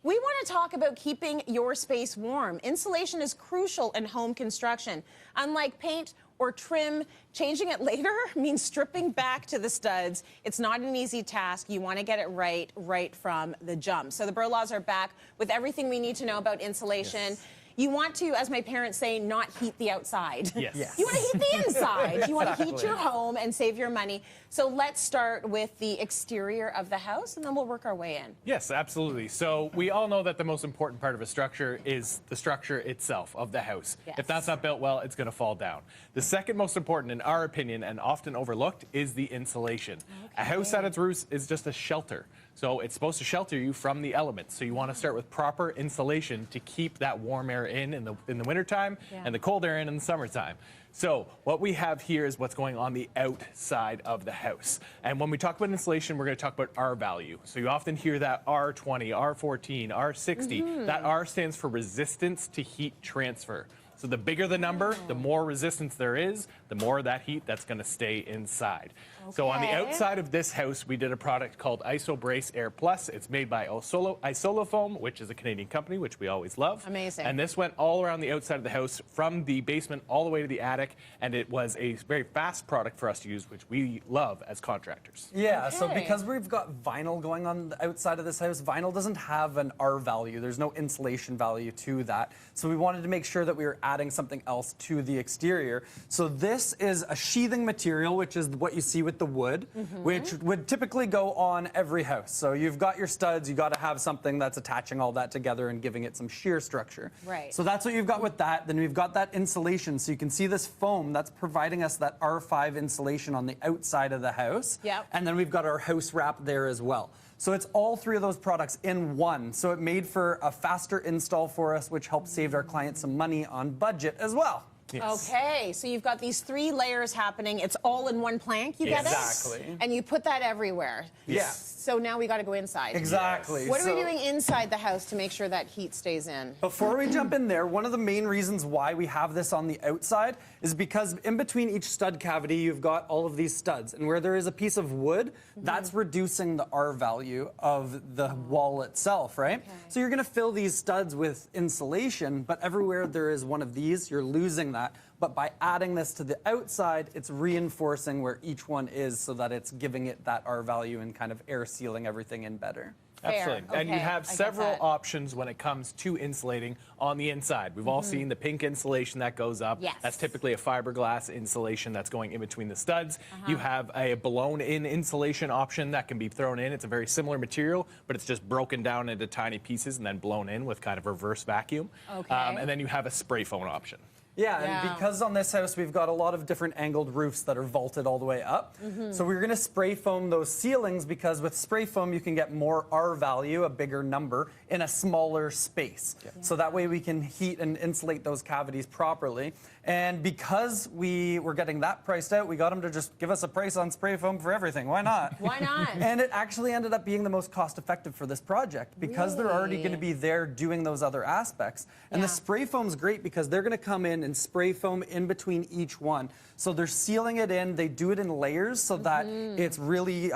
We want to talk about keeping your space warm. Insulation is crucial in home construction. Unlike paint or trim, changing it later means stripping back to the studs. It's not an easy task. You want to get it right from the jump. So the Burlaws are back with everything we need to know about insulation. Yes. You want to, as my parents say, not heat the outside. Yes. Yes. You want to heat the inside. You want to heat your home and save your money. So let's start with the exterior of the house, and then we'll work our way in. Yes, absolutely. So we all know that the most important part of a structure is the structure itself of the house. Yes. If that's not built well, it's going to fall down. The second most important, in our opinion, and often overlooked, is the insulation. Okay. A house at its roots is just a shelter. So it's supposed to shelter you from the elements. So you want to start with proper insulation to keep that warm air in the wintertime and the cold air in the summertime. So what we have here is what's going on the outside of the house. And when we talk about insulation, we're going to talk about R value. So you often hear that R20, R14, R60. That R stands for resistance to heat transfer. So the bigger the number, the more resistance there is, the more of that heat that's going to stay inside. Okay. So on the outside of this house, we did a product called IsoBrace Air Plus. It's made by Isolofoam, which is a Canadian company, which we always love. Amazing. And this went all around the outside of the house, from the basement all the way to the attic, and it was a very fast product for us to use, which we love as contractors. Yeah, okay. So because we've got vinyl going on the outside of this house, vinyl doesn't have an R value. There's no insulation value to that. So we wanted to make sure that we were adding something else to the exterior. So this is a sheathing material, which is what you see with the wood, which would typically go on every house. So you've got your studs, you got to have something that's attaching all that together and giving it some shear structure. Right. So that's what you've got with that. Then we've got that insulation. So you can see this foam that's providing us that R5 insulation on the outside of the house. Yep. And then we've got our house wrap there as well. So it's all three of those products in one. So it made for a faster install for us, which helped save our clients some money on budget as well. Yes. Okay, so you've got these 3 layers happening. It's all in one plank, you get it? Exactly. And you put that everywhere. Yeah. So now we got to go inside. Exactly. What are we doing inside the house to make sure that heat stays in? Before we jump in there, one of the main reasons why we have this on the outside is because in between each stud cavity, you've got all of these studs. And where there is a piece of wood, that's reducing the R value of the wall itself, right? Okay. So you're going to fill these studs with insulation, but everywhere there is one of these, you're losing that. But by adding this to the outside, it's reinforcing where each one is so that it's giving it that R value and kind of air sealing everything in better. Fair. Absolutely. Okay. And you have several options when it comes to insulating on the inside. We've all seen the pink insulation that goes up. Yes. That's typically a fiberglass insulation that's going in between the studs. You have a blown-in insulation option that can be thrown in. It's a very similar material, but it's just broken down into tiny pieces and then blown in with kind of reverse vacuum. Okay. And then you have a spray foam option. Yeah, and because on this house we've got a lot of different angled roofs that are vaulted all the way up. So we're going to spray foam those ceilings because with spray foam you can get more R value, a bigger number, in a smaller space. So that way we can heat and insulate those cavities properly. And because we were getting that priced out, we got them to just give us a price on spray foam for everything. Why not? Why not? And it actually ended up being the most cost-effective for this project because they're already going to be there doing those other aspects. And the spray foam's great because they're going to come in and spray foam in between each one. So they're sealing it in. They do it in layers so that it's really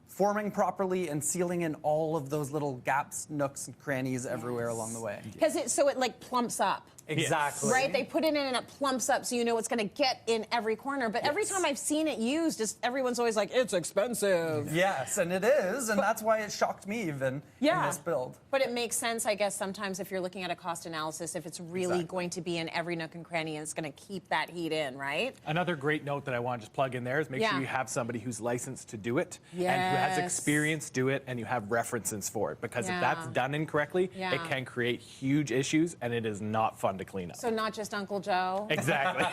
forming properly and sealing in all of those little gaps, nooks, and crannies everywhere along the way. Because it like plumps up. Exactly. Right? They put it in and it plumps up so you know it's going to get in every corner. But every time I've seen it used, everyone's always like, it's expensive. Yes, and it is. And that's why it shocked me even in this build. But it makes sense, I guess, sometimes if you're looking at a cost analysis, if it's really going to be in every nook and cranny and it's going to keep that heat in, right? Another great note that I want to just plug in there is make sure you have somebody who's licensed to do it and who has experience do it and you have references for it. Because if that's done incorrectly, it can create huge issues and it is not fun to clean up. So not just Uncle Joe? Exactly.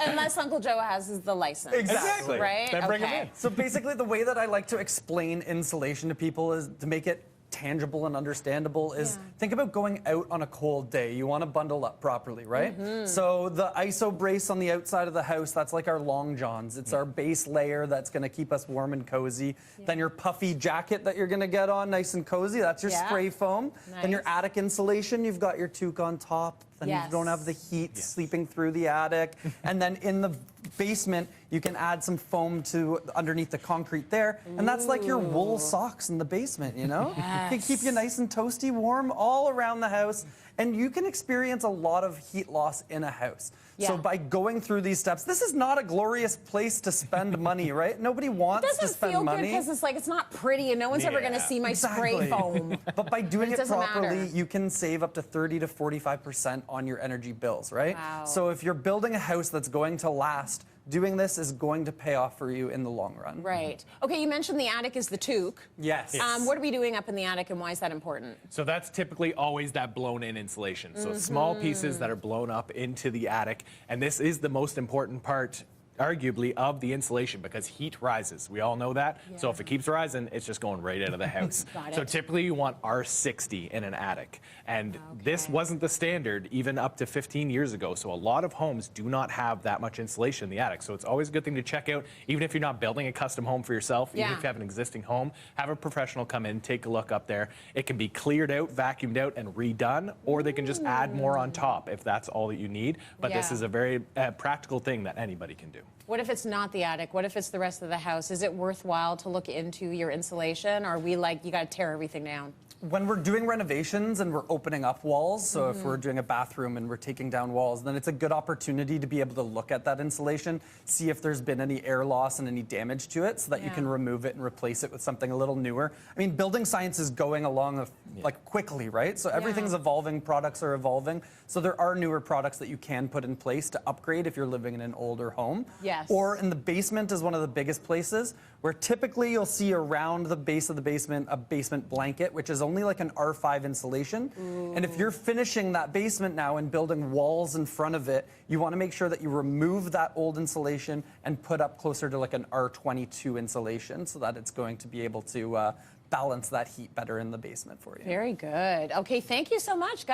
unless Uncle Joe has the license. Exactly. Right? Then bring him in. So basically the way that I like to explain insulation to people is to make it tangible and understandable is think about going out on a cold day. You want to bundle up properly, right? So the ISO brace on the outside of the house, that's like our long johns. It's our base layer that's going to keep us warm and cozy. Then your puffy jacket that you're going to get on nice and cozy, that's your spray foam. Then your attic insulation, you've got your toque on top. Then you don't have the heat sleeping through the attic. And then in the basement, you can add some foam to underneath the concrete there, and that's like your wool socks in the basement, you know? Yes. It can keep you nice and toasty warm all around the house, and you can experience a lot of heat loss in a house. So by going through these steps, this is not a glorious place to spend money, right? Nobody wants to spend money. It doesn't feel good because it's like it's not pretty and no one's ever going to see my spray foam. But by doing it properly, matter. you can save up to 30 to 45% on your energy bills, right? Wow. So if you're building a house that's going to last, doing this is going to pay off for you in the long run. Right. Okay, you mentioned the attic is the toque. Yes. What are we doing up in the attic and why is that important? So that's typically always that blown-in insulation. So small pieces that are blown up into the attic. And this is the most important part, arguably, of the insulation because heat rises. We all know that. Yeah. So if it keeps rising, it's just going right out of the house. So typically you want R60 in an attic. And this wasn't the standard even up to 15 years ago. So a lot of homes do not have that much insulation in the attic. So it's always a good thing to check out, even if you're not building a custom home for yourself, even if you have an existing home, have a professional come in, take a look up there. It can be cleared out, vacuumed out, and redone, or they can just add more on top if that's all that you need. But this is a very practical thing that anybody can do. What if it's not the attic? What if it's the rest of the house? Is it worthwhile to look into your insulation, or are we like, you got to tear everything down? When we're doing renovations and we're opening up walls, so if we're doing a bathroom and we're taking down walls, then it's a good opportunity to be able to look at that insulation, see if there's been any air loss and any damage to it so that you can remove it and replace it with something a little newer. I mean, building science is going along like quickly, right? So everything's evolving, products are evolving. So there are newer products that you can put in place to upgrade if you're living in an older home. Yes. Or in the basement is one of the biggest places where typically you'll see around the base of the basement a basement blanket, which is only like an R5 insulation. And if you're finishing that basement now and building walls in front of it, you want to make sure that you remove that old insulation and put up closer to like an R22 insulation so that it's going to be able to balance that heat better in the basement for you. Very good. Okay, thank you so much, guys.